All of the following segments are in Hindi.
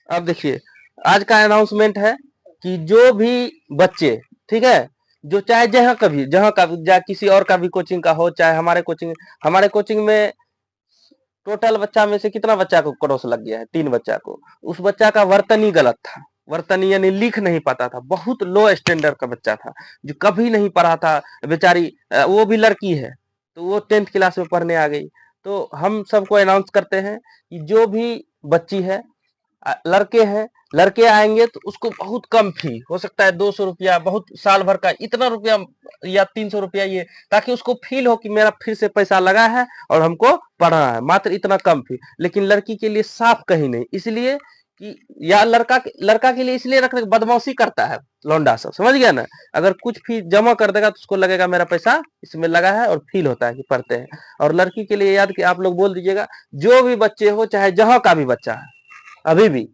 अब देखिए, आज का अनाउंसमेंट है कि जो भी बच्चे, ठीक है, जो चाहे जहाँ का भी, चाहे किसी और का भी कोचिंग का हो, चाहे हमारे कोचिंग में टोटल बच्चा में से कितना बच्चा को क्रॉस लग गया है? 3 बच्चा को। उस बच्चा का वर्तनी गलत था, वर्तनी यानी लिख नहीं पाता था, बहुत लो स्टैंडर्ड का बच्चा था, जो कभी नहीं पढ़ा था। बेचारी वो भी लड़की है, तो वो 10th क्लास में पढ़ने आ गई। तो हम सबको अनाउंस करते हैं कि जो भी बच्ची है, लड़के हैं, लड़के आएंगे तो उसको बहुत कम फी हो सकता है, 200 रुपया, बहुत साल भर का इतना रुपया या 300 रुपया, ये ताकि उसको फील हो कि मेरा फिर से पैसा लगा है और हमको पढ़ना है, मात्र इतना कम फी। लेकिन लड़की के लिए साफ कहीं नहीं, इसलिए कि या लड़का के लिए इसलिए रख बदमाशी करता है लौंडा सब, समझ गया ना। अगर कुछ फी जमा कर देगा तो उसको लगेगा मेरा पैसा इसमें लगा है और फील होता है कि पढ़ते हैं। और लड़की के लिए याद कि आप लोग बोल दीजिएगा, जो भी बच्चे हो, चाहे जहां का भी बच्चा है, अभी भी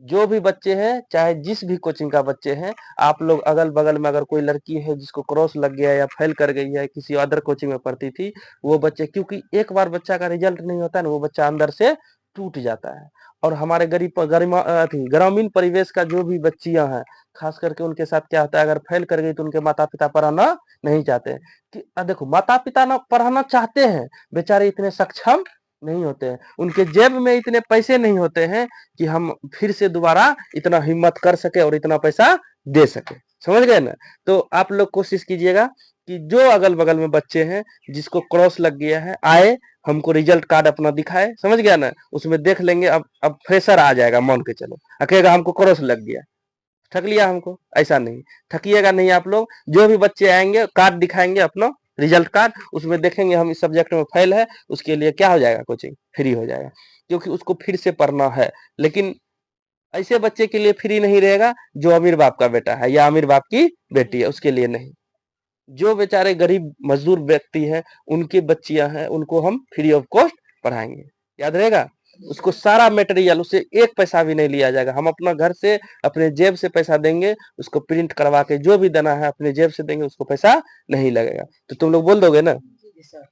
जो भी बच्चे हैं, चाहे जिस भी कोचिंग का बच्चे हैं, आप लोग अगल बगल में अगर कोई लड़की है जिसको क्रॉस लग गया या फेल कर गई है, किसी अदर कोचिंग में पढ़ती थी, वो बच्चे, क्योंकि एक बार बच्चा का रिजल्ट नहीं होता ना, वो बच्चा अंदर से टूट जाता है। और हमारे ग्रामीण परिवेश का जो भी बच्चियां हैं, खास करके उनके साथ क्या होता है, अगर फेल कर गई तो उनके माता पिता पढ़ाना नहीं चाहते हैं। कि देखो, माता पिता ना पढ़ाना चाहते हैं, बेचारे इतने सक्षम नहीं होते हैं, उनके जेब में इतने पैसे नहीं होते हैं कि हम फिर से दोबारा इतना हिम्मत कर सके और इतना पैसा दे सके, समझ गए ना। तो आप लोग कोशिश कीजिएगा कि जो अगल बगल में बच्चे हैं जिसको क्रॉस लग गया है, आए, हमको रिजल्ट कार्ड अपना दिखाए, समझ गया ना, उसमें देख लेंगे। अब फ्रेशर आ जाएगा, मान के चलो, कहेगा हमको क्रॉस लग गया, ठग लिया हमको, ऐसा नहीं, ठकिएगा नहीं आप लोग। जो भी बच्चे आएंगे, कार्ड दिखाएंगे अपना, रिजल्ट कार्ड, उसमें देखेंगे हम इस सब्जेक्ट में फेल है, उसके लिए क्या हो जाएगा, कोचिंग फ्री हो जाएगा, क्योंकि उसको फिर से पढ़ना है। लेकिन ऐसे बच्चे के लिए फ्री नहीं रहेगा जो अमीर बाप का बेटा है या अमीर बाप की बेटी है, उसके लिए नहीं। जो बेचारे गरीब मजदूर व्यक्ति हैं, उनकी बच्चियां हैं, उनको हम फ्री ऑफ कॉस्ट पढ़ाएंगे, याद रहेगा। उसको सारा मटेरियल, उससे एक पैसा भी नहीं लिया जाएगा, हम अपना घर से अपने जेब से पैसा देंगे, उसको प्रिंट करवा के जो भी देना है अपने जेब से देंगे, उसको पैसा नहीं लगेगा। तो तुम लोग बोल दोगे ना,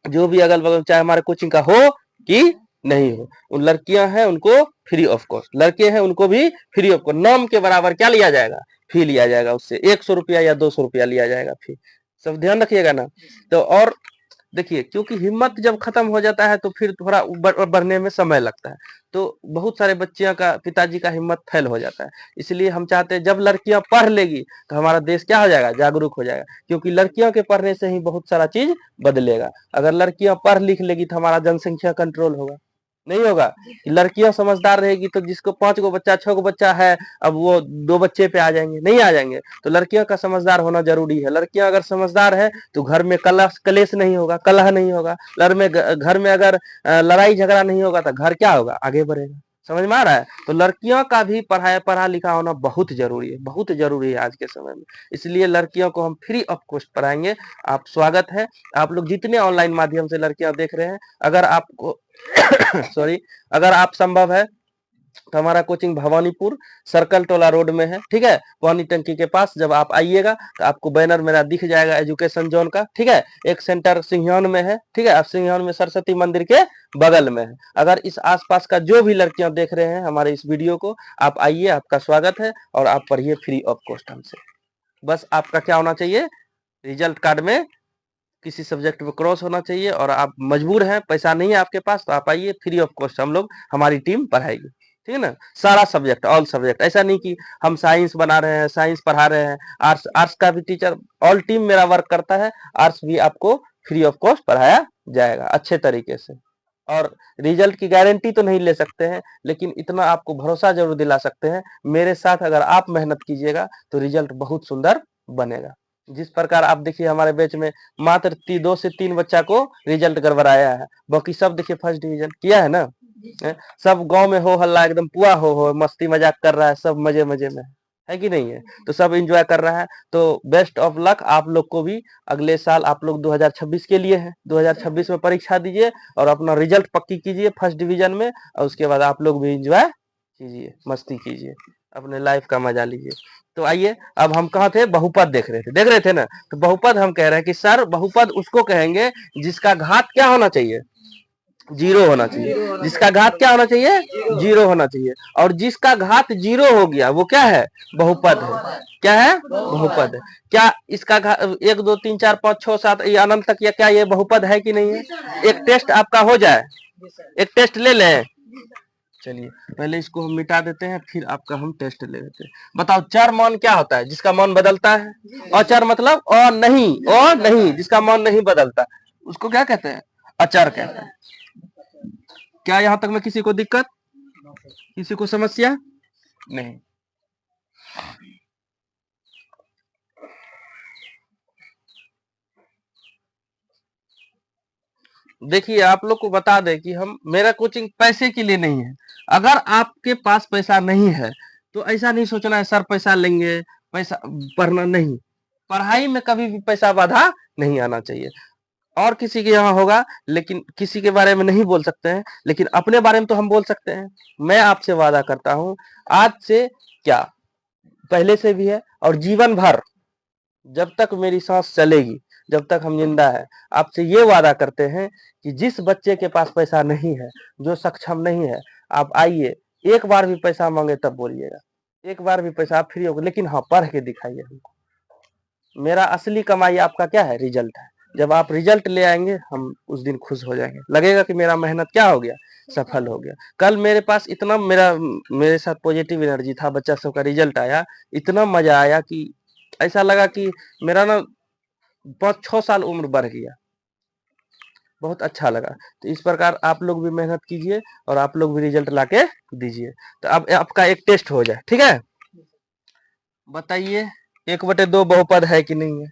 जो भी अगल बगल चाहे हमारे कोचिंग का हो कि नहीं हो, उन लड़कियां हैं उनको फ्री ऑफ कॉस्ट, लड़के हैं उनको भी फ्री ऑफ कॉस्ट, नाम के बराबर क्या लिया जाएगा, फी लिया जाएगा, उससे 100 रुपया या 200 रुपया लिया जाएगा फी। सब ध्यान रखिएगा ना। तो और देखिए, क्योंकि हिम्मत जब खत्म हो जाता है तो फिर थोड़ा बढ़ने में समय लगता है। तो बहुत सारे बच्चियों का, पिताजी का हिम्मत फेल हो जाता है। इसलिए हम चाहते हैं जब लड़कियां पढ़ लेगी तो हमारा देश क्या हो जाएगा, जागरूक हो जाएगा, क्योंकि लड़कियों के पढ़ने से ही बहुत सारा चीज बदलेगा। अगर लड़कियां पढ़ लिख लेगी तो हमारा जनसंख्या कंट्रोल होगा, नहीं होगा। लड़कियां समझदार रहेगी तो जिसको 5 गो बच्चा, 6 गो बच्चा है, अब वो 2 बच्चे पे आ जाएंगे, नहीं आ जाएंगे। तो लड़कियों का समझदार होना जरूरी है। लड़कियां अगर समझदार है तो घर में कलेश नहीं होगा, कलह नहीं होगा। घर में अगर लड़ाई झगड़ा नहीं होगा तो घर क्या होगा, आगे बढ़ेगा। समझ में आ रहा है। तो लड़कियों का भी पढ़ा लिखा होना बहुत जरूरी है, बहुत जरूरी है आज के समय में। इसलिए लड़कियों को हम फ्री ऑफ कॉस्ट पढ़ाएंगे। आप स्वागत है, आप लोग जितने ऑनलाइन माध्यम से लड़कियां देख रहे हैं, अगर आपको सॉरी, अगर आप संभव है तो हमारा कोचिंग भवानीपुर सर्कल टोला रोड में है, ठीक है, पानी टंकी के पास। जब आप आइएगा तो आपको बैनर मेरा दिख जाएगा एजुकेशन जोन का, ठीक है। एक सेंटर सिंघियान में है, ठीक है, आप सिंघियान में सरस्वती मंदिर के बगल में है। अगर इस आसपास का जो भी लड़कियां देख रहे हैं हमारे इस वीडियो को, आप आइए, आपका स्वागत है, और आप पढ़िए फ्री ऑफ कॉस्ट हमसे। बस आपका क्या होना चाहिए, रिजल्ट कार्ड में किसी सब्जेक्ट में क्रॉस होना चाहिए, और आप मजबूर हैं, पैसा नहीं है आपके पास, तो आप आइए, फ्री ऑफ कॉस्ट हम लोग, हमारी टीम पढ़ाएगी, ठीक है ना। सारा सब्जेक्ट, ऑल सब्जेक्ट, ऐसा नहीं कि हम साइंस बना रहे हैं, साइंस पढ़ा रहे हैं, आर्ट्स आर्ट्स का भी टीचर, ऑल टीम मेरा वर्क करता है। आर्ट्स भी आपको फ्री ऑफ कॉस्ट पढ़ाया जाएगा अच्छे तरीके से। और रिजल्ट की गारंटी तो नहीं ले सकते हैं, लेकिन इतना आपको भरोसा जरूर दिला सकते हैं, मेरे साथ अगर आप मेहनत कीजिएगा तो रिजल्ट बहुत सुंदर बनेगा। जिस प्रकार आप देखिए, हमारे बैच में मात्र 2 से 3 बच्चा को रिजल्ट गड़बड़ाया है, बाकी सब देखिए फर्स्ट डिवीजन किया है ना। सब गांव में हो हल्ला, एकदम पुआ हो मस्ती मजाक कर रहा है, सब मजे मजे में है कि नहीं है। तो सब एंजॉय कर रहा है। तो बेस्ट ऑफ लक आप लोग को भी। अगले साल आप लोग 2026 के लिए है, 2026 में परीक्षा दीजिए और अपना रिजल्ट पक्की कीजिए फर्स्ट डिवीजन में, और उसके बाद आप लोग भी एंजॉय कीजिए, मस्ती कीजिए, अपने लाइफ का मजा लीजिए। तो आइए, अब हम कहाँ थे, बहुपद देख रहे थे ना। तो बहुपद हम कह रहे हैं कि सर बहुपद उसको कहेंगे जिसका घात क्या होना चाहिए, जीरो होना चाहिए। जिसका घात क्या होना चाहिए? जीरो होना चाहिए। और जिसका घात जीरो हो गया वो क्या है? बहुपद है। क्या है? बहुपद है। क्या इसका घात 1 2 3 4 5 6 7 ये अनंत तक, या क्या ये बहुपद है कि नहीं है? एक टेस्ट आपका हो जाए, एक टेस्ट ले लें। चलिए पहले इसको हम मिटा देते हैं, फिर आपका हम टेस्ट ले लेते हैं। बताओ चर मान क्या होता है? जिसका मान बदलता है। अचर मतलब और नहीं, जिसका मान नहीं बदलता उसको क्या कहते हैं? अचर कहते हैं। क्या यहां तक में किसी को दिक्कत, किसी को समस्या नहीं? देखिए आप लोग को बता दें कि हम मेरा कोचिंग पैसे के लिए नहीं है। अगर आपके पास पैसा नहीं है तो ऐसा नहीं सोचना है सर पैसा लेंगे, पैसा पढ़ना नहीं। पढ़ाई में कभी भी पैसा बाधा नहीं आना चाहिए। और किसी के यहाँ होगा, लेकिन किसी के बारे में नहीं बोल सकते हैं, लेकिन अपने बारे में तो हम बोल सकते हैं। मैं आपसे वादा करता हूं, आज से क्या, पहले से भी है और जीवन भर जब तक मेरी सांस चलेगी, जब तक हम जिंदा है, आपसे ये वादा करते हैं कि जिस बच्चे के पास पैसा नहीं है, जो सक्षम नहीं है, आप आइए, एक बार भी पैसा मांगे तब बोलिएगा, एक बार भी पैसा आप फ्री होगा, लेकिन हाँ पढ़ के दिखाइए हमको। मेरा असली कमाई आपका क्या है? रिजल्ट है। जब आप रिजल्ट ले आएंगे हम उस दिन खुश हो जाएंगे, लगेगा कि मेरा मेहनत क्या हो गया? सफल हो गया। कल मेरे पास इतना मेरे साथ पॉजिटिव एनर्जी था, बच्चा सबका रिजल्ट आया, इतना मजा आया कि ऐसा लगा कि मेरा ना 5-6 साल उम्र बढ़ गया। बहुत अच्छा लगा। तो इस प्रकार आप लोग भी मेहनत कीजिए और आप लोग भी रिजल्ट लाके दीजिए। तो अब आपका एक टेस्ट हो जाए, ठीक है? बताइए 1/2 बहुपद है कि नहीं है?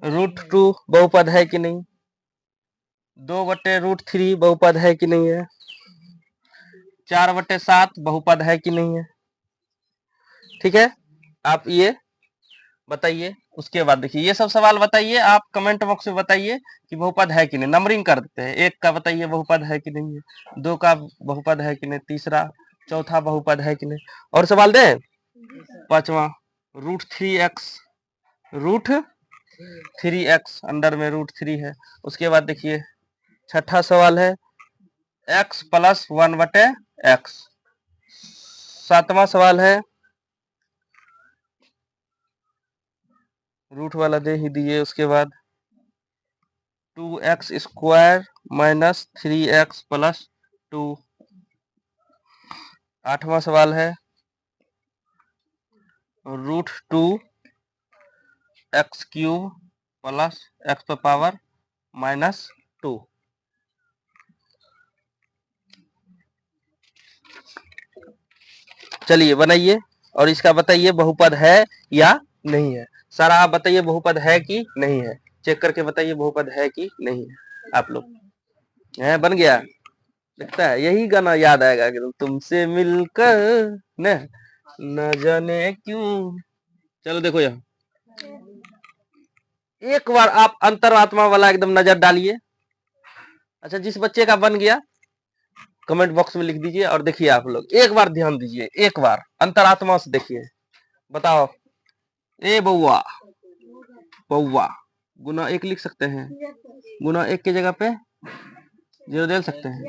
√2 बहुपद है कि नहीं? 2/√3 बहुपद है कि नहीं है? 4/7 बहुपद है कि नहीं है? ठीक है, आप ये बताइए। उसके बाद देखिए ये सब सवाल बताइए, आप कमेंट बॉक्स में बताइए कि बहुपद है कि नहीं। नंबरिंग कर देते हैं। 1 का बताइए बहुपद है कि नहीं है, 2 का बहुपद है कि नहीं, तीसरा, चौथा बहुपद है कि नहीं। और सवाल दें? पांचवा, √3x, √3x अंडर में √3 है। उसके बाद देखिए छठा सवाल है x + 1/x। सातवां सवाल है, रूट वाला दे ही दिए। उसके बाद 2x² - 3x + 2। आठवां सवाल है √2x³ + x⁻² -2। चलिए बनाइए और इसका बताइए बहुपद है या नहीं है। सारा आप बताइए बहुपद है कि नहीं है, चेक करके बताइए बहुपद है कि नहीं है। आप लोग है बन गया? लगता है यही गाना याद आएगा कि तुमसे मिलकर न जाने क्यों। चलो देखो यहाँ, एक बार आप अंतरात्मा वाला एकदम नजर डालिए। अच्छा जिस बच्चे का बन गया कमेंट बॉक्स में लिख दीजिए। और देखिए आप लोग एक बार ध्यान दीजिए, एक बार अंतरात्मा से देखिए। बताओ ए बउआ, बउआ गुना 1 लिख सकते हैं, गुना 1 की जगह पे 0 दे सकते हैं।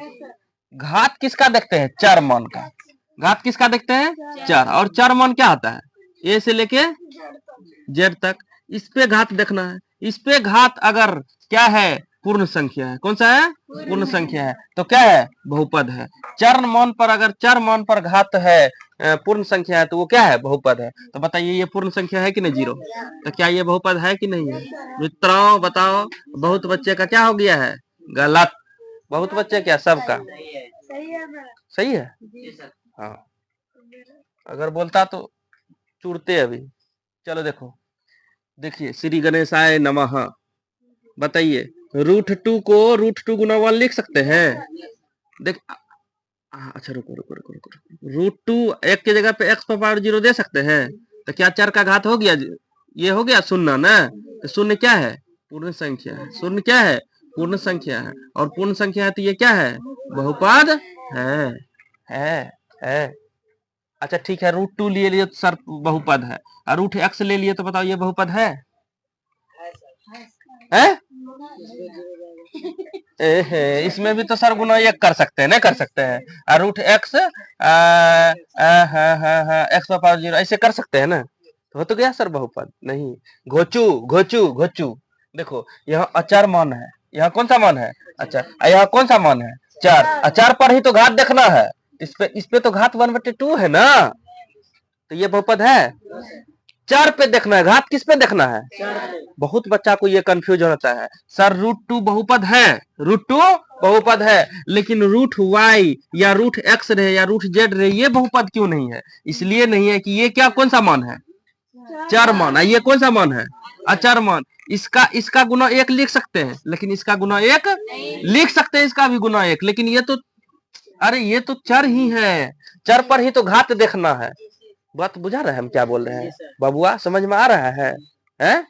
घात किसका देखते हैं? चर मान का। घात किसका देखते हैं? चर। और चर मान क्या आता है? ए से लेके जेड तक। इस पे घात देखना है। इस पे घात अगर क्या है? पूर्ण संख्या है। कौन सा है? पूर्ण संख्या है। तो क्या है? बहुपद है। चर मान पर अगर चर मान पर घात है, पूर्ण संख्या है, तो वो क्या है? बहुपद है। तो बताइए ये पूर्ण संख्या है कि नहीं? 0। तो क्या ये बहुपद है कि नहीं है? मित्रों बताओ। बहुत बच्चे का क्या हो गया है? गलत। बहुत बच्चे क्या? सबका सही है। हाँ अगर बोलता तो चूड़ते अभी। चलो देखो, देखिए श्री गणेशाय नमः। बताइए √2 को √2 गुना 1 लिख सकते हैं? देख अच्छा रुको रुको रुको रुको, √2 1 की जगह पे x⁻0 दे सकते हैं? तो क्या चर का घात हो गया? ये हो गया शून्य ना। तो शून्य क्या है? पूर्ण संख्या है। शून्य क्या है? पूर्ण संख्या है। और पूर्ण संख्या है तो ये क्या है? बहुपद है। है है। अच्छा ठीक है, √2 ले लिए तो सर बहुपद है, और √x ले लिए तो बताओ ये बहुपद है? इसमें भी तो सर गुना एक कर सकते हैं, नहीं कर सकते हैं? और रूट एक्स एक्स पावर 0 ऐसे कर सकते हैं ना, तो हो तो गया सर बहुपद। नहीं, घोचू घोचू घोचू। देखो यहाँ अचार मान है, यहाँ कौन सा मान है? अचार। यहाँ कौन सा मान है? चार। अचार पर ही तो घात देखना है, इस पे तो घात 1/2 है ना, तो ये बहुपद है। चार पे देखना है, घात किस पे देखना है? बहुत बच्चा को ये कंफ्यूज होता है, सर √2 बहुपद है, √2 बहुपद है, लेकिन √y या √x रहे या √z रहे, ये बहुपद क्यों नहीं है? इसलिए नहीं है कि ये क्या कौन सा मान है? चार मान है। ये कौन सा मान है? अचार मान। इसका गुना 1 लिख सकते हैं, लेकिन इसका गुना 1 लिख सकते हैं, इसका भी गुना 1, लेकिन ये तो, अरे ये तो चर ही है, चर पर ही तो घात देखना है। बात बुझा रहा है हम क्या बोल रहे हैं? बबुआ समझ में आ रहा है? हैं?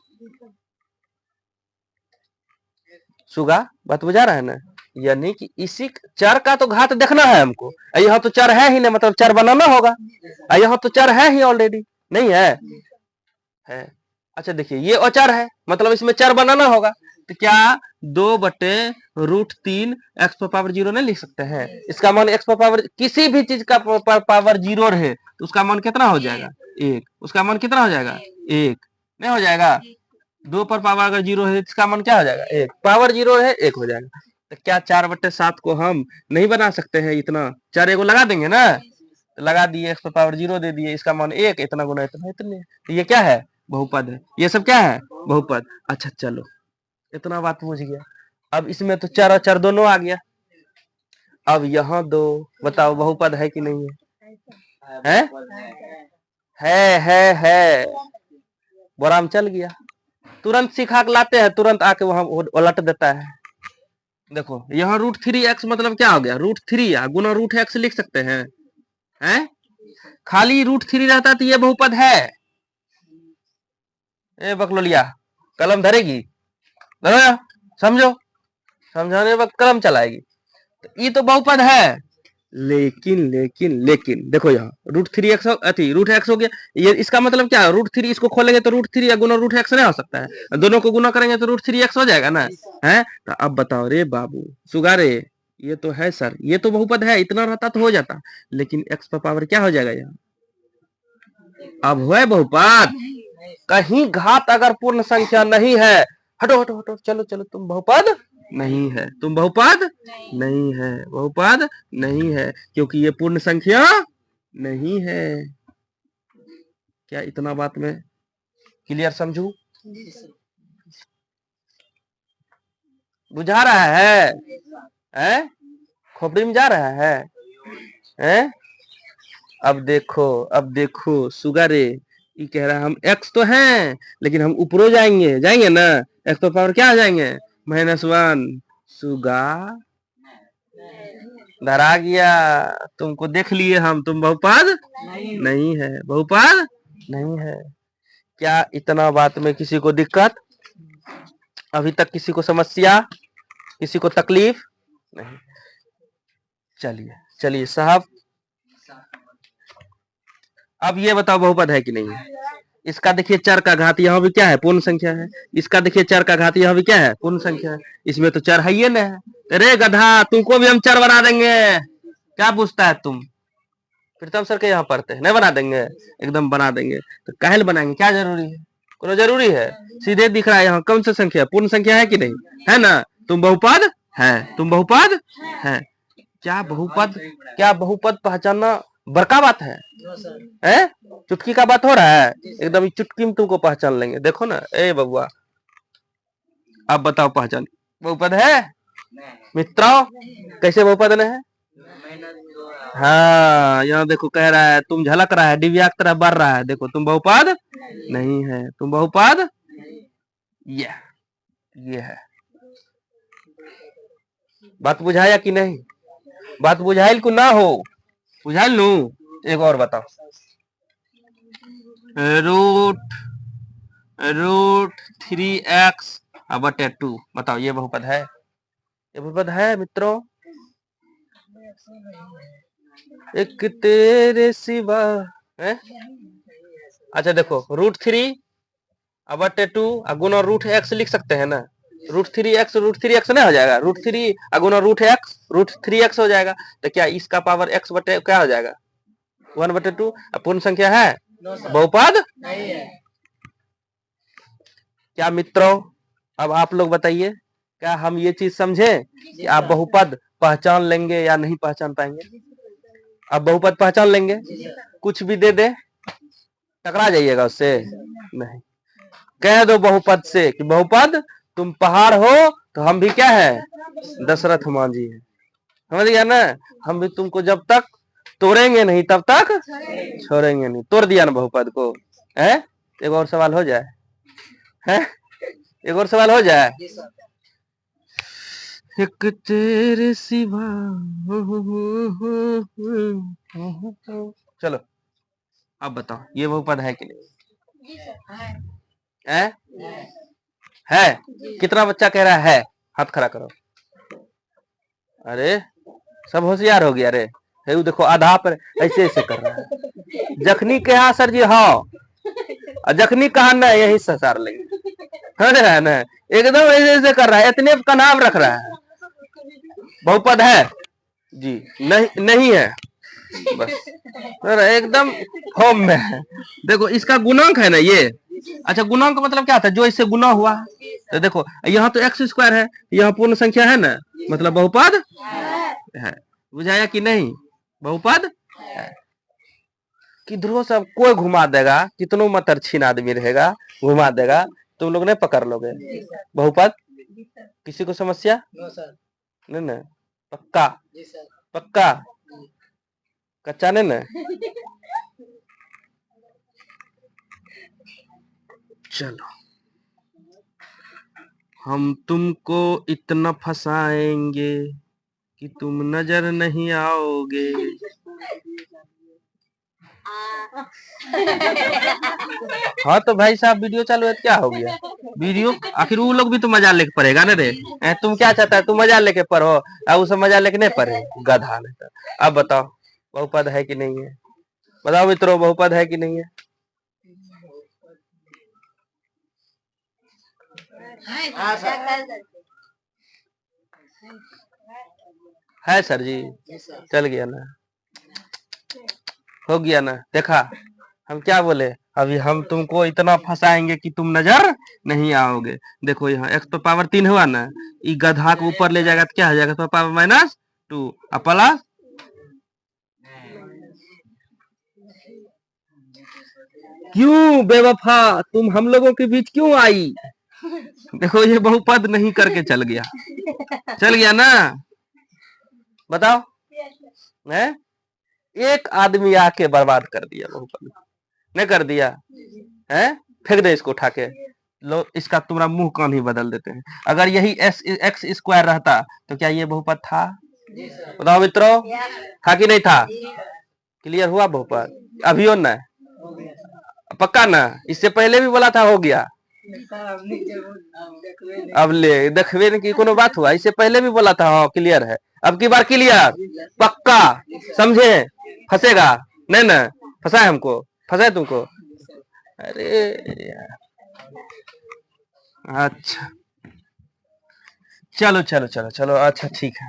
सुगा बात बुझा रहा है ना? यानी कि इसी चर का तो घात देखना है हमको। यहाँ तो चर है ही नहीं, मतलब चर बनाना होगा। यहाँ तो चर है ही ऑलरेडी, नहीं है? है। अच्छा देखिए, ये अचर है, मतलब इसमें चर बनाना होगा, तो क्या 2/√3 एक्स पावर 0 नहीं लिख सकते हैं? इसका मान एक्स पावर, किसी भी चीज का पावर 0 रहे तो उसका मान कितना हो जाएगा? 1। उसका मान कितना हो जाएगा? 1 नहीं हो जाएगा? 2 पर पावर अगर 0 है, इसका मान क्या हो जाएगा? 1। पावर 0 है, 1 हो जाएगा। तो क्या 4/7 को हम नहीं बना सकते हैं? इतना चार एगो लगा देंगे ना, तो लगा दिए, एक्स पावर 0 दे दिए, इसका मान 1, इतना गुना इतना, इतने। तो ये क्या है? बहुपद है। ये सब क्या है? बहुपद। अच्छा चलो, इतना बात पूछ गया। अब इसमें तो चार और चार दोनों आ गया। अब यहाँ दो, बताओ बहुपद है कि नहीं है? है। बोराम चल गया, तुरंत सिखा के लाते हैं, तुरंत आके वहां उलट देता है। देखो यहाँ √3x मतलब क्या हो गया? √3 गुना √x लिख सकते हैं? हैं? खाली √3 रहता तो ये बहुपद है। ए बकलोलिया, कलम धरेगी? समझो, समझाने वक्त कलम चलाएगी। तो ये तो बहुपद है, लेकिन देखो यहाँ √3x √x हो गया, ये इसका मतलब क्या है? √3 इसको खोलेंगे तो √3 या गुना √x नहीं हो सकता है, दोनों को गुना करेंगे तो √3x हो जाएगा ना, है? तो अब बताओ रे बाबू सुगारे, ये तो है सर, ये तो बहुपद है, इतना रहता तो हो जाता, लेकिन x पर पावर क्या हो जाएगा यहाँ? अब हुआ बहुपद। कहीं घात अगर पूर्ण संख्या नहीं है, हटो हटो हटो, चलो चलो, तुम बहुपद नहीं है, तुम बहुपद नहीं है, बहुपद नहीं है, क्योंकि ये पूर्ण संख्या नहीं है। क्या इतना बात में क्लियर समझू? बुझा रहा है? हैं? खोपड़ी में जा रहा है? हैं? अब देखो सुगारे, ये कह रहा है हम x तो हैं, लेकिन हम ऊपरों जाएंगे ना, x तो पावर क्या आ जाएंगे? -1। सुगा डरा गया, तुमको देख लिए हम, तुम बहुपद नहीं है, बहुपद नहीं है। क्या इतना बात में किसी को दिक्कत? अभी तक किसी को समस्या, किसी को तकलीफ नहीं? चलिए साहब, अब ये बताओ बहुपद है कि नहीं है? इसका देखिए चर का घात यहाँ भी क्या है? पूर्ण संख्या है। इसका देखिए चर का घात यहाँ भी क्या है? पूर्ण संख्या है। इसमें तो चर है ही नहीं है। अरे गधा, तुमको भी हम चर बना देंगे, क्या पूछता है तुम? प्रीतम सर के यहाँ पढ़ते हैं, नहीं बना देंगे? एकदम बना देंगे। तो काहे बनाएंगे, क्या जरूरी है? कोनो जरूरी है? सीधे दिख रहा है यहाँ कौन सा संख्या? पूर्ण संख्या है कि नहीं है ना? तुम बहुपद है, तुम बहुपद है। क्या बहुपद पहचानना बड़का बात है? हैं? चुटकी का बात हो रहा है? एकदम चुटकी में तुमको पहचान लेंगे, देखो ना। ए बबुआ, आप बताओ पहचान, बहुपद है मित्रों? कैसे बहुपद नहीं है? हाँ, यहाँ देखो कह रहा है, तुम झलक रहा है, डिबिया की तरह बढ़ रहा है, देखो तुम बहुपद नहीं है, तुम बहुपद ये है। बात बुझाया कि नहीं? बात बुझाइल को ना हो, बुझाइल नू? एक और बताओ, √3x/2, बताओ ये बहुपद है? ये बहुपद है मित्रों? एक तेरे सिवा है? अच्छा देखो, √3/2 गुना √x लिख सकते हैं ना? रूट थ्री एक्स नहीं हो जाएगा, रूट थ्री अगुना रूट थ्री एक्स हो जाएगा। तो क्या इसका पावर एक्स बटे क्या हो जाएगा 1/2। पूर्ण संख्या है, बहुपद नहीं है। क्या मित्रों अब आप लोग बताइए, क्या हम ये चीज समझे कि आप बहुपद पहचान लेंगे या नहीं पहचान पाएंगे? आप बहुपद पहचान लेंगे, कुछ भी दे दे टकरा जाइएगा उससे नहीं। कह दो बहुपद से कि बहुपद तुम पहाड़ हो तो हम भी क्या है दशरथ मांझी है, समझ गया ना। हम भी तुमको जब तक तोड़ेंगे नहीं तब तक छोड़ेंगे नहीं। तोड़ दिया ना बहुपद को है। एक और सवाल हो जाए है, एक और सवाल हो जाए। एक तेरे सिवा चलो अब बताओ ये बहुपद है कि नहीं? है है। कितना बच्चा कह रहा है? हाथ खड़ा करो। अरे सब होशियार हो गया रे। हे देखो आधा पर ऐसे ऐसे कर रहा है। जखनी कहा सर जी हाँ, और जखनी कहा ना यही ससार लेंगे, समझ रहा है ना। एकदम ऐसे ऐसे कर रहा है, इतने का नाम रख रहा है। बहुपद है जी नहीं, नहीं है बस एकदम फॉर्म में है। देखो इसका गुणांक है ना ये। अच्छा गुणांक मतलब क्या था? जो इससे गुना हुआ। तो देखो यहाँ तो एक्स स्क्वायर है, यहाँ पूर्ण संख्या है ना, मतलब बहुपद है। बुझाया कि नहीं? बहुपद है। किधरों सब कोई घुमा देगा, कितनों मतरछीन आदमी रहेगा घुमा देगा, तुम लोग नहीं पकड़ लोगे बहुपद। किसी को समस्या नहीं ना? पक्का पक्का कच्चा नहीं ना? चलो हम तुमको इतना फंसाएंगे कि तुम नजर नहीं आओगे। हाँ तो भाई साहब वीडियो चालू है, क्या हो गया वीडियो? आखिर वो लोग भी तो मजा लेके पढ़ेगा ना रे। तुम क्या चाहता है? तुम मजा लेके पढ़ो अब उसे मजा लेके नहीं पढ़े गधा नहीं तो। अब बताओ बहुपद है कि नहीं है? बताओ मित्रों बहुपद है कि नहीं है? है सर जी, चल गया ना, हो गया ना। देखा हम क्या बोले अभी, हम तुमको इतना फंसाएंगे कि तुम नजर नहीं आओगे। देखो यहाँ x तो पावर 3 हुआ ना, ये गधा को ऊपर ले जाएगा तो क्या हो जाएगा? तो पावर -2 प्लस। क्यों बेवफा तुम हम लोगों के बीच क्यों आई? देखो ये बहुपद नहीं करके चल गया, चल गया ना। बताओ है, एक आदमी आके बर्बाद कर दिया बहुपद, नहीं कर दिया है? फेंक दे इसको उठा के, लो इसका तुम्हारा मुंह कान ही बदल देते हैं। अगर यही एक्स स्क्वायर रहता तो क्या ये बहुपद था? बताओ मित्रों था कि नहीं था? क्लियर हुआ बहुपद? अभी हो ना पक्का ना? इससे पहले भी बोला था हो गया, अब ले देखवे की कोनो बात हुआ? इससे पहले भी बोला था हाँ क्लियर है। अब की बार क्लियर पक्का, समझे? फंसेगा नहीं ना? फंसाए हमको, फंसाए तुमको? अरे यार अच्छा चलो चलो चलो चलो अच्छा ठीक है।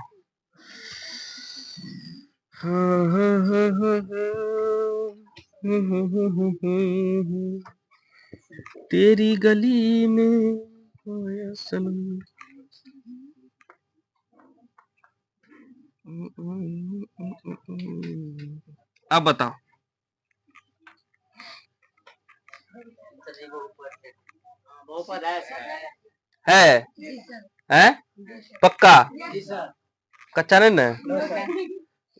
तेरी गली में सनम। अब बताओ है पक्का कच्चा नहीं ना?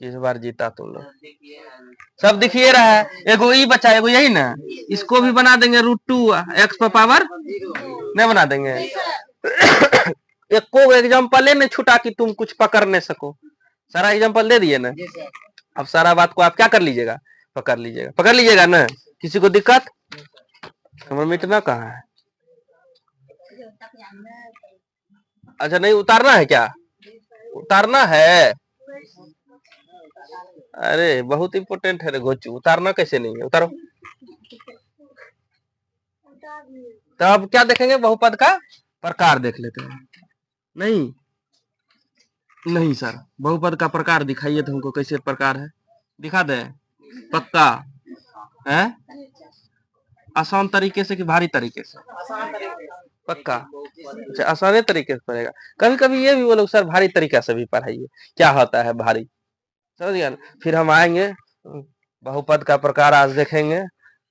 इस बार जीता तुम लोग, सब दिखिए रहा है। एगो ई बचा, एगो यही ना, इसको भी बना देंगे √2 x पर पावर नहीं बना देंगे। एको एग्जाम्पल नहीं छूटा कि तुम कुछ पकड़ नहीं सको, सारा एग्जाम्पल दे दिए ना। अब सारा बात को आप क्या कर लीजिएगा? पकड़ लीजिएगा, पकड़ लीजिएगा ना। किसी को दिक्कत? हमारा मिटना कहाँ है? अच्छा नहीं उतारना है क्या? उतारना है? अरे बहुत इंपोर्टेंट है रे घोचू, उतारना कैसे नहीं है? उतारो। तो अब क्या देखेंगे? बहुपद का प्रकार देख लेते हैं। नहीं नहीं सर, बहुपद का प्रकार दिखाइए तो हमको, कैसे प्रकार है दिखा दे। पक्का है? आसान तरीके से कि भारी तरीके से? पक्का? अच्छा, आसाने तरीके से पढ़ेगा। कभी कभी ये भी बोलो सर भारी तरीका से भी पढ़ाइए, क्या होता है भारी, समझ गया ना? फिर हम आएंगे बहुपद का प्रकार आज देखेंगे,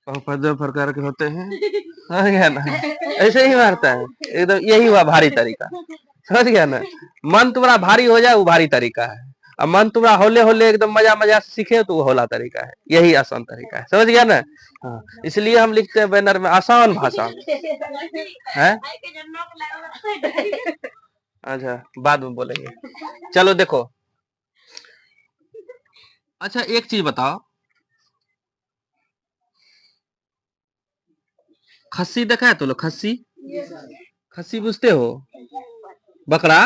बहुपद दो प्रकार के होते हैं, समझ गया ना? ऐसे ही मारता है एकदम, यही हुआ भारी तरीका, समझ गया ना? मन तुम्हारा भारी हो जाए वो भारी तरीका है, अब मन तुम्हारा होले होले एकदम मजा मजा से सीखे तो वो होला तरीका है, यही आसान तरीका है, समझ गया ना? हाँ, इसलिए हम लिखते हैं बैनर में आसान भाषा है। अच्छा, बाद में बोलेंगे, चलो देखो। अच्छा एक चीज बताओ, खस्सी देखा है तो लोग? खस्सी, खस्सी बुझते हो? बकरा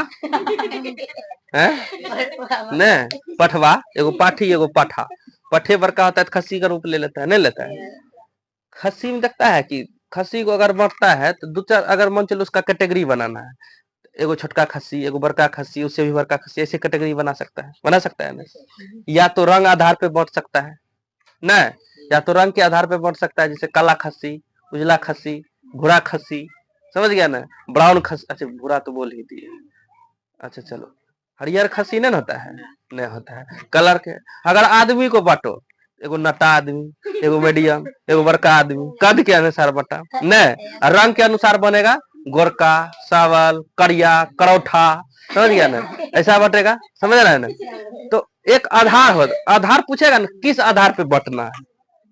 है ने, पठवा, एगो पाठी एगो पाठा, पठे बड़का होता है तो खस्सी का रूप ले लेता है, नहीं लेता है? खस्सी में देखता है कि खस्सी को अगर बांटता है तो दो चार, अगर मन चलो उसका कैटेगरी बनाना है, एगो छोटका खस्सी, एगो बड़का खस्सी, उससे भी बड़का खस्सी, ऐसे कैटेगरी बना सकता है, बना सकता है ना? या तो रंग आधार पे बांट सकता है ना, या तो रंग के आधार पे बांट सकता है, जैसे काला खस्सी, उजला खस्सी, भूरा खस्सी, समझ गया ना? ब्राउन खस्सी, अच्छा भूरा तो बोल ही दिए, अच्छा चलो, हरियर खस्सी नहीं होता है, नहीं होता है कलर के। अगर आदमी को बांटो, एगो नटा आदमी, एगो मीडियम, एगो बड़का आदमी, कद के अनुसार बटा नहीं, रंग के अनुसार बनेगा, गोरका, सावल, करिया, करौठा, समझ गया ना? ऐसा बटेगा, समझ रहा है ना? तो एक आधार हो, आधार पूछेगा ना किस आधार पे बटना है,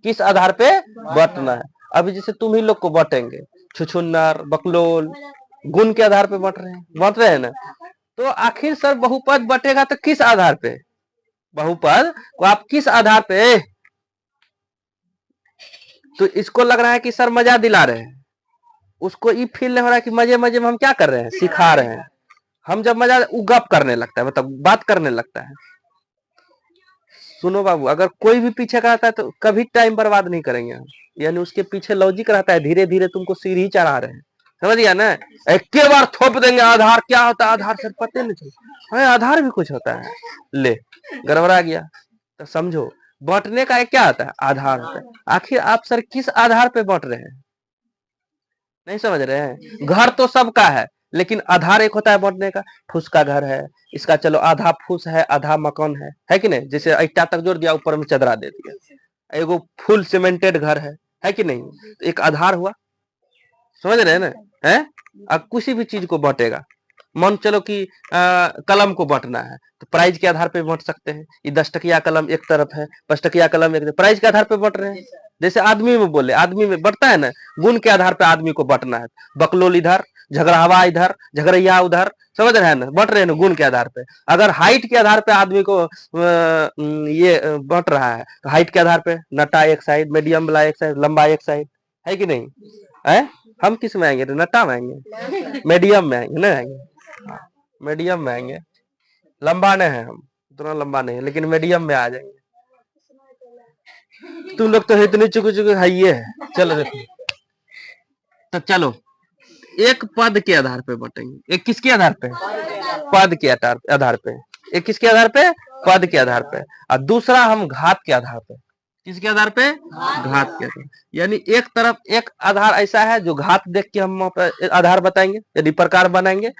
किस आधार पे बटना है। अभी जैसे तुम ही लोग को बांटेंगे, छुछुन्नर, बकलोल, गुण के आधार पे बांट रहे हैं ना? तो आखिर सर बहुपद बटेगा तो किस आधार पे? बहुपद को आप किस आधार पे? तो इसको लग रहा है कि सर मजा दिला रहे हैं, उसको ये फील नहीं हो रहा है कि मजे मजे में हम क्या कर रहे हैं, सिखा रहे हैं। हम जब मजा, वो गप करने लगता है, मतलब बात करने लगता है। सुनो बाबू, अगर कोई भी पीछे का रहता है तो कभी टाइम बर्बाद नहीं करेंगे हम, यानी उसके पीछे लॉजिक रहता है, धीरे धीरे तुमको सीढ़ी चढ़ा रहे हैं, समझ गया ना? एक के बार थोप देंगे आधार, क्या होता है आधार, सर पता नहीं चलता है आधार भी कुछ होता है, ले गड़बड़ा गया। तो समझो बांटने का एक क्या होता है, आधार होता है। आखिर आप सर किस आधार पे बांट रहे हैं, नहीं समझ रहे हैं? घर तो सबका है, लेकिन आधार एक होता है बांटने का। फूस का घर है, इसका चलो आधा फूस है आधा मकान है कि नहीं? जैसे ईटा तक जोड़ दिया, ऊपर में चदरा दे दिया, एगो फुल सीमेंटेड घर है कि नहीं? तो एक आधार हुआ, समझ रहे हैं ना? है अब किसी भी चीज को बांटेगा, मान चलो कि कलम को बांटना है तो प्राइज के आधार पे बांट सकते हैं, ये 10 टकिया कलम एक तरफ है, 5 टकिया कलम एक तरफ, प्राइज के आधार पे बांट रहे हैं। जैसे आदमी में बोले, आदमी में बढ़ता है ना, गुण के आधार पे आदमी को बांटना है, बकलोल इधर, झगड़ावा इधर, झगड़ैया उधर, समझ रहे हैं ना? बांट रहे हैं ना गुण के आधार पे। अगर हाइट के आधार पे आदमी को ये बांट रहा है तो हाइट के आधार पे नटा एक साइड, मीडियम वाला एक साइड, लंबा एक साइड, है कि नहीं? है? हम किस में आएंगे, नटा में आएंगे, मीडियम में आएंगे, नहीं आएंगे, मीडियम में आएंगे, लंबा नहीं है हम, उतना लंबा नहीं है, लेकिन मीडियम में आ जाएंगे। तुम लोग तो इतने चुके चुके है ये है। चलो देखो, तो चलो एक पद के आधार पे बांटेंगे, एक किसके आधार पे? पद के आधार पे, एक किसके आधार पे? पद के आधार पे, और दूसरा हम घात के आधार पे। किसके आधार पे? घात के आधार। यानी एक तरफ एक आधार ऐसा है जो घात देख के हम आधार बताएंगे, यदि प्रकार बनाएंगे।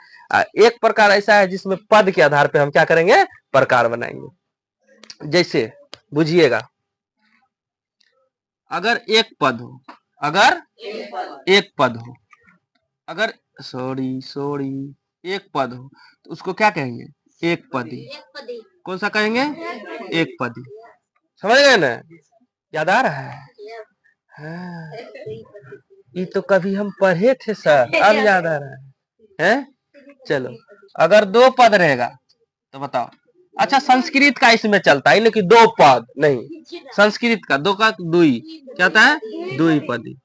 एक प्रकार ऐसा है जिसमें पद के आधार पे हम क्या करेंगे, प्रकार बनाएंगे। जैसे बुझिएगा, अगर एक पद हो, अगर एक पद हो, अगर सॉरी एक पद हो तो उसको क्या कहेंगे, एक पदी। कौन सा कहेंगे? एक पदी। समझ गए ना? याद आ रहा है? हाँ, ये तो कभी हम पढ़े थे सर, अब याद आ रहा है? चलो, अगर दो पद रहेगा तो बताओ। अच्छा संस्कृत का इसमें चलता है, लेकिन दो पद नहीं, संस्कृत का दो का दुई, क्या होता है? दुई पदी।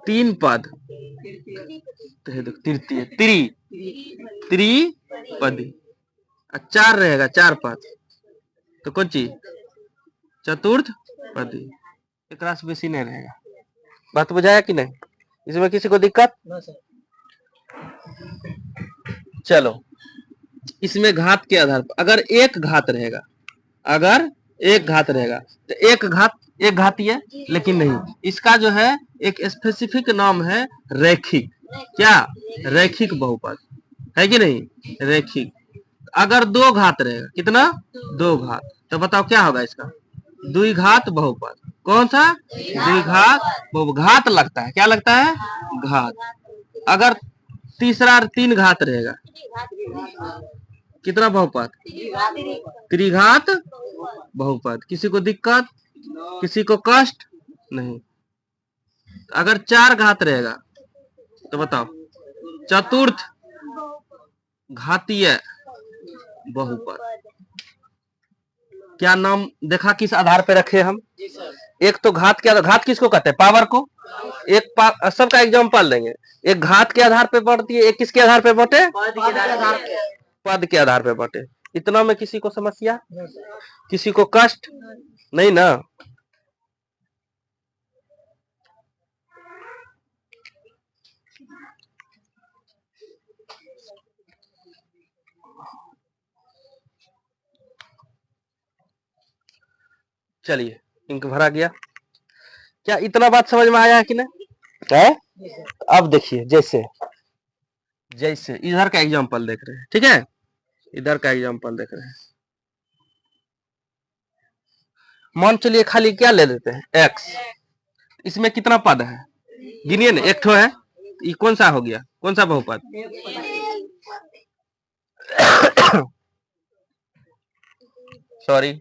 तीन पद, तृतीय, त्रिपदी। चार रहेगा, चार पद तो कौन चीज? चतुर्थ पदी। एक रास बेसी नहीं रहेगा। बात बुझाया कि नहीं? इसमें किसी को दिक्कत? चलो इसमें घात के आधार पर अगर एक घात रहेगा, अगर एक घात रहेगा तो एक घातीय है, लेकिन नहीं, इसका जो है एक स्पेसिफिक नाम है रैखिक। क्या? रैखिक बहुपद है कि नहीं? रैखिक। अगर दो घात रहेगा, कितना? दो घात, तो बताओ क्या होगा इसका? द्विघात बहुपद। कौन सा? द्विघात बहुपद। घात लगता है, क्या लगता है? घात। अगर तीसरा तीन घात रहेगा, कितना बहुपद? त्रिघात बहुपद। किसी को दिक्कत, किसी को कष्ट नहीं। अगर चार घात रहेगा तो बताओ, चतुर्थ घातीय बहुपद। क्या नाम देखा किस आधार पे रखे हम? एक तो घात के आधार, घात किसको कहते हैं? पावर को। एक सबका एग्जांपल देंगे। एक घात के आधार पे बढ़ती है, एक किसके आधार पे बढ़ते? पद के आधार पे बढ़ते। इतना में किसी को समस्या, किसी को कष्ट नहीं ना? चलिए, इंक भरा गया। क्या इतना बात समझ में आया है कि नहीं? है? अब देखिए, जैसे जैसे इधर का एग्जांपल देख रहे हैं, ठीक है? इधर का एग्जांपल देख रहे हैं। मान चलिए खाली क्या ले लेते हैं? एक्स। इसमें कितना पद है? गिनिए ना। एक ठो है, ये कौन सा हो गया? कौन सा बहुपद? सॉरी,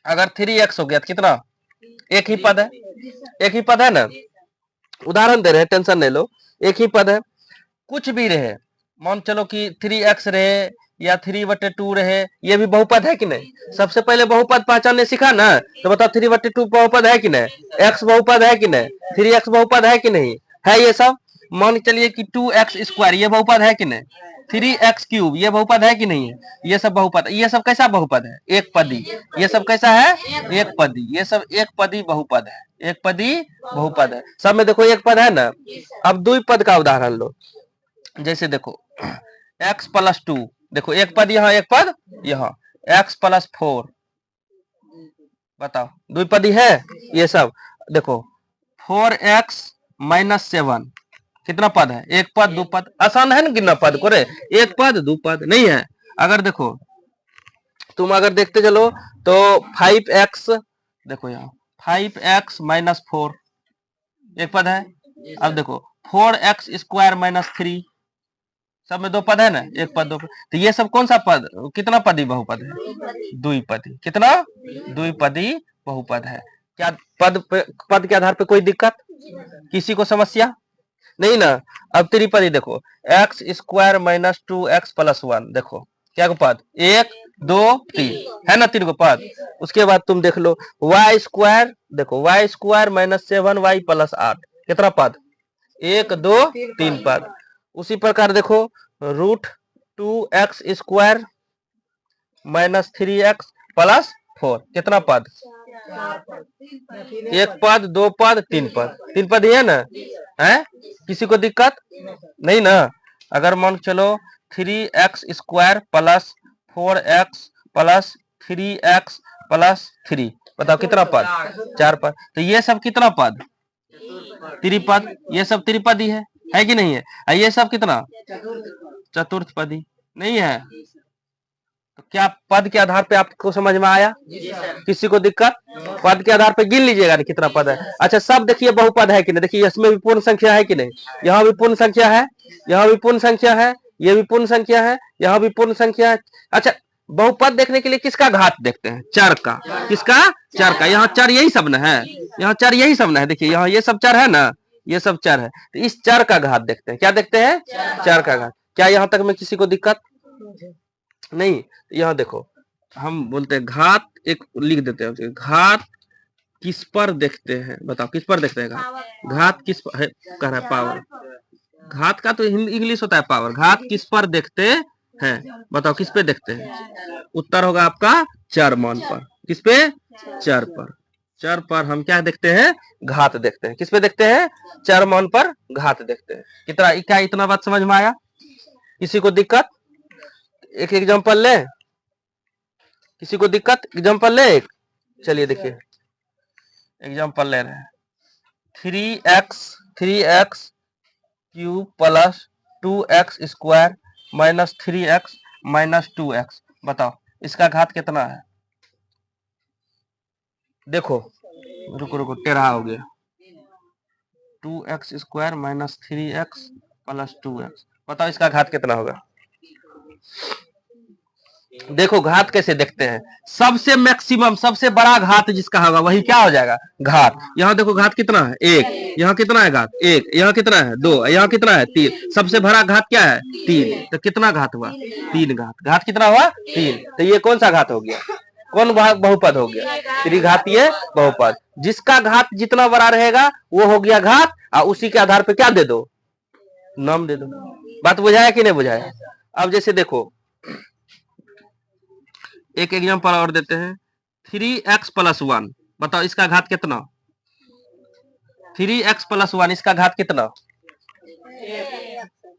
अगर 3x हो गया तो कितना? एक ही पद है, एक ही पद है ना। उदाहरण दे रहे हैं, टेंशन नहीं लो। एक ही पद है, कुछ भी रहे, मान चलो कि 3x रहे या 3/2 रहे, ये भी बहुपद है कि नहीं? सबसे पहले बहुपद पहचानने सीखा ना, तो बताओ 3/2 बहुपद है कि नहीं? x बहुपद है कि नहीं? 3x बहुपद है कि नहीं? है ये सब। मान चलिए कि 2x² ये बहुपद है कि नहीं? 3x³ ये बहुपद है कि नहीं है? ये सब बहुपद। ये सब कैसा बहुपद है? एक पदी। ये सब कैसा है? एक पदी। ये सब एक पदी बहुपद है, एक पदी बहुपद है। सब में देखो एक पद है ना। अब द्विपद का उदाहरण लो। जैसे देखो x+2, देखो एक पद यहाँ, एक पद यहाँ, x+4, बताओ द्विपदी है ये सब। देखो 4x-7 कितना पद है? एक पद, दो पद। आसान है ना गिनना पद को रे? एक पद, दो पद नहीं है। अगर देखो तुम अगर देखते चलो तो 5x, देखो यहाँ 5x-4 एक पद है। अब देखो 4x² - 3, सब में दो पद है ना, एक पद, दो पद। तो ये सब कौन सा पद, कितना पदी बहुपद है? द्विपदी। कितना? द्विपदी बहुपद है। क्या पद के आधार पे कोई दिक्कत, किसी को समस्या नहीं ना? अब त्रिपदी देखो, x² - 2x+1, देखो क्या को पद? 1 2 3 है ना, 3 को पद। उसके बाद तुम देख लो y², देखो y² - 7y+8 कितना पद? 1 2 3 पद। उसी प्रकार देखो √2x² - 3x+4 कितना पद? एक पद, दो पद, तीन पद। तीन पद ही है ना? है? किसी को दिक्कत नहीं ना? अगर मान चलो 3x² + 4x + 3x + 3, बताओ कितना पद? चार पद। तो ये सब कितना पद? त्रिपद। ये सब त्रिपदी है कि नहीं है? ये सब कितना? चतुर्थ पदी नहीं है? तो क्या पद के आधार पे आपको समझ में आया? किसी को दिक्कत? पद के आधार पे गिन लीजिएगा ना कितना पद है। अच्छा सब देखिए बहुपद है कि नहीं? देखिए इसमें भी पूर्ण संख्या है कि नहीं? यहाँ भी पूर्ण संख्या है, यहाँ भी पूर्ण संख्या है, ये भी पूर्ण संख्या है, यहाँ भी पूर्ण संख्या है। अच्छा बहुपद देखने के लिए किसका घात देखते हैं? चर का। किसका? चर का। यहाँ चर यही सब न है, यहाँ चर यही सब न है। देखिए यहाँ ये सब चर है ना, ये सब चर है। तो इस चर का घात देखते हैं। क्या देखते हैं? चर का घात। क्या यहाँ तक में किसी को दिक्कत नहीं? यहाँ देखो हम बोलते हैं घात, एक लिख देते हैं, घात किस पर देखते हैं? बताओ किस पर देखते हैं घात? घात किस पर है? कह रहा है पावर। घात का तो इंग्लिश होता है पावर। घात किस पर देखते हैं? बताओ किस पे देखते हैं? उत्तर होगा आपका चर मान पर। किस पे? चर पर। चर पर हम क्या देखते हैं? घात देखते हैं। किस पे देखते हैं? चर मान पर घात देखते हैं। कितना क्या इतना बात समझ में आया? किसी को दिक्कत? एक एग्जांपल ले, किसी को दिक्कत? एग्जांपल ले एक, चलिए देखिए एग्जांपल ले रहे हैं। 3x cube plus 2x square minus 3x minus 2x, बताओ इसका घात कितना है? देखो रुको रुको, टेढ़ा हो गया। 2x square minus 3x plus 2x, बताओ इसका घात कितना होगा? देखो घात कैसे देखते हैं, सबसे मैक्सिमम सबसे बड़ा घात जिसका होगा वही क्या हो जाएगा? घात। यहाँ देखो घात कितना है? 1। यहाँ कितना है घात? 1। यहाँ कितना है? 2। यहाँ कितना है? 3। सबसे बड़ा घात क्या है? 3। तो कितना घात हुआ? 3 घात। घात कितना हुआ? 3। तो ये कौन सा घात हो गया? कौन बहुपद हो गया? त्रिघातीय बहुपद। जिसका घात जितना बड़ा रहेगा वो हो गया घात, और उसी के आधार पर क्या दे दो? नाम दे दो। बात बुझाया कि नहीं बुझाया? अब जैसे देखो एक एग्जांपल और देते हैं। 3x प्लस 1, बताओ इसका घात कितना? 3x प्लस 1 इसका घात कितना?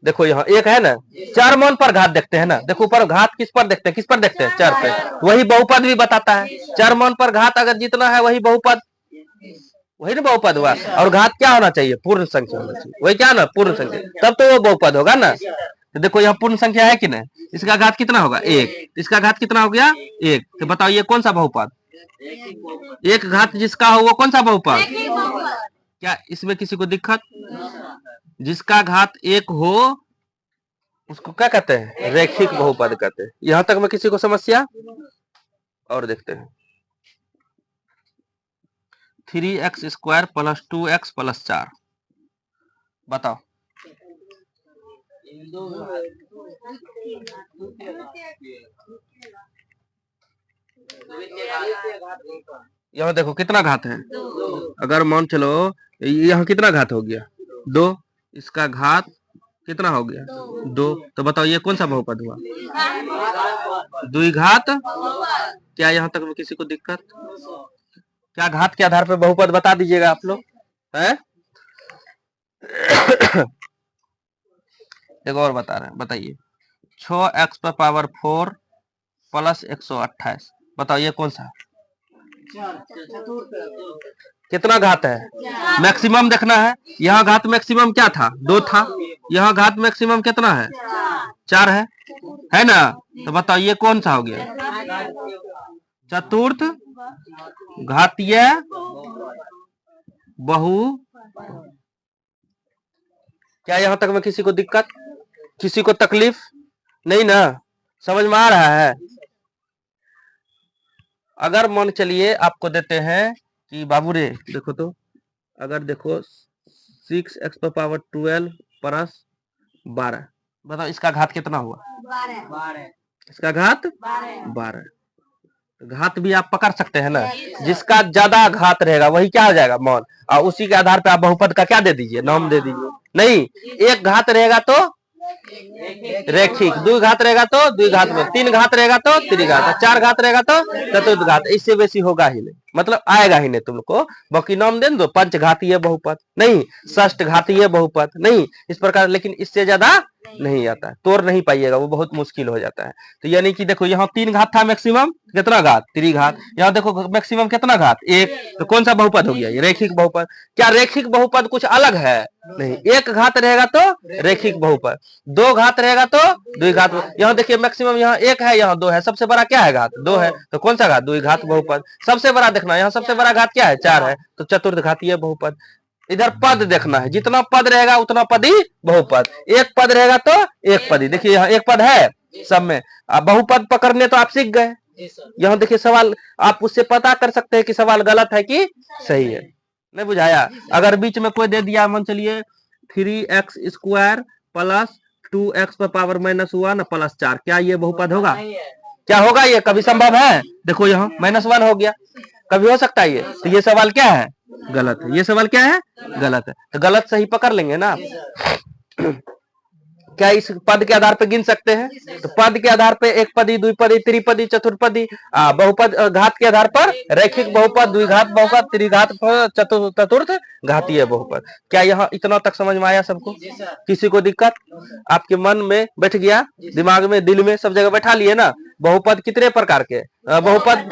देखो यहाँ एक है ना, चार मान पर घात देखते हैं ना। देखो ऊपर घात किस पर देखते हैं? किस पर देखते हैं? चार पे। वही बहुपद भी बताता है। चार मान पर घात अगर जितना है वही बहुपद, वही ना बहुपद हुआ। और घात क्या होना चाहिए? पूर्ण संख्या होना चाहिए। वही क्या ना, पूर्ण संख्या, तब तो वो बहुपद होगा ना। तो देखो यहाँ पूर्ण संख्या है कि नहीं, इसका घात कितना होगा? 1। इसका घात कितना हो गया? 1। तो बताओ ये कौन सा बहुपद? एक घात जिसका हो वो कौन सा बहुपद? क्या इसमें किसी को दिक्कत? जिसका घात 1 हो उसको क्या कहते हैं? रैखिक बहुपद कहते हैं। यहां तक में किसी को समस्या? और देखते हैं। 3x square plus 2x plus 4, बताओ यहाँ देखो कितना घात है। अगर मान चलो यहाँ कितना घात हो गया? 2। इसका घात कितना हो गया? 2। तो बताओ ये कौन सा बहुपद हुआ? द्विघात। क्या यहाँ तक में किसी को दिक्कत? क्या घात के आधार पर बहुपद बता दीजिएगा आप लोग है? एक और बता रहे हैं, बताइए। 6x पर पावर 4 प्लस 128, बताओ ये कौन सा? कितना घात है? मैक्सिमम देखना है। यहाँ घात मैक्सिमम क्या था? 2 था। यहाँ घात मैक्सिमम कितना है? 4 है ना? तो बताओ ये कौन सा हो गया? चतुर्थ घातीय बहु। क्या यहाँ तक में किसी को दिक्कत? किसी को तकलीफ नहीं ना? समझ में आ रहा है? अगर मान चलिए आपको देते हैं कि बाबू रे देखो तो, अगर देखो 6x पर पावर 12 प्लस 12, बताओ इसका घात कितना हुआ? 12। इसका घात 12। घात भी आप पकड़ सकते हैं ना। जिसका ज्यादा घात रहेगा वही क्या हो जाएगा? मान। और उसी के आधार पे आप बहुपद का क्या दे दीजिए? नाम दे दीजिए। नहीं, एक घात रहेगा तो रैखिक, 2 घात रहेगा तो द्विघात में, 3 घात रहेगा तो त्रिघात, 4 घात रहेगा तो चतुर्थ घात। इससे बेसी होगा ही नहीं, मतलब आएगा ही नहीं तुमको। बाकी नाम दे दो, पंच घातीय बहुपद नहीं, षष्ठ घातीय बहुपद नहीं, इस प्रकार। लेकिन इससे ज्यादा नहीं आता है, तोड़ नहीं पाइएगा, वो बहुत मुश्किल हो जाता है। तो यानी कि देखो यहाँ 3 घात था मैक्सिमम, कितना घात? त्रिघात। यहाँ देखो मैक्सिमम कितना घात? 1। तो कौन सा बहुपद हो गया? ये रैखिक बहुपद। क्या रैखिक बहुपद कुछ अलग है? नहीं। एक घात रहेगा तो रैखिक बहुपद, 2 घात रहेगा तो द्विघात। यहाँ देखिए मैक्सिमम यहाँ 1 है, यहाँ 2 है, सबसे बड़ा क्या है? घात 2 है। तो कौन सा घात? द्विघात बहुपद। सबसे बड़ा देखना, यहाँ सबसे बड़ा घात क्या है? 4 है, तो चतुर्थ घातीय बहुपद। इधर पद देखना है, जितना पद रहेगा उतना पद ही बहुपद। एक पद रहेगा तो एक पद ही। देखिए यहाँ एक पद है सब में। बहुपद पकड़ने तो आप सीख गए। यहाँ देखिए सवाल आप उससे पता कर सकते हैं कि सवाल गलत है कि सही है। नहीं बुझाया? अगर बीच में कोई दे दिया, मान चलिए 3x स्क्वायर प्लस 2x पर पावर माइनस 1 प्लस 4, क्या ये बहुपद होगा? क्या होगा? ये कभी संभव है? देखो यहाँ -1 हो गया, कभी हो सकता है ये? तो ये सवाल क्या है? गलत है। ये सवाल क्या है? गलत है। तो गलत सही पकड़ लेंगे ना। क्या इस पद के आधार पर गिन सकते हैं? तो पद के आधार पर एक पदी, द्विपदी, त्रिपदी, चतुर्पदी। बहुपद घात के आधार पर रैखिक बहुपद, द्विघात बहुपद, त्रिघात, चतुर्थ घातीय बहुपद। क्या यहाँ इतना तक समझ में आया सबको? किसी को दिक्कत? आपके मन में बैठ गया, दिमाग में, दिल में, सब जगह बैठा लिए ना? बहुपद कितने प्रकार के? बहुपद,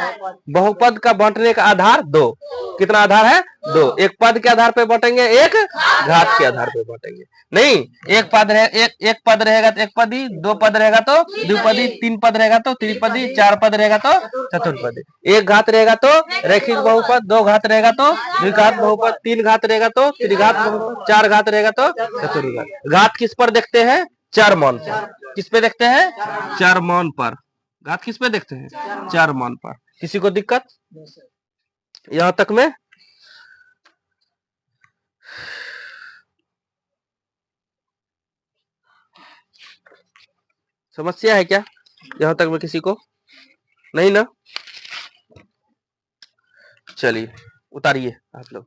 बहुपद का बांटने का आधार दो। कितना आधार है? दो। एक पद के आधार पे बांटेंगे, एक घात के आधार पे बांटेंगे। नहीं, एक पद रहे, एक पद रहेगा तो एक पदी, दो पद रहेगा तो द्विपदी, तीन पद रहेगा तो त्रिपदी, चार पद रहेगा तो चतुर्पदी। एक घात रहेगा तो रैखिक बहुपद, दो घात रहेगा तो द्विघात बहुपद, तीन घात रहेगा तो त्रिघात बहुपद, चार घात रहेगा तो चतुर्घात। घात किस पर देखते हैं? चार मान पर। किस पे देखते हैं? चार मान पर। घात किस पे देखते हैं? चार मान पर। किसी को दिक्कत यहां तक में? समस्या है क्या यहां तक में किसी को? नहीं ना? चलिए उतारिए आप लोग।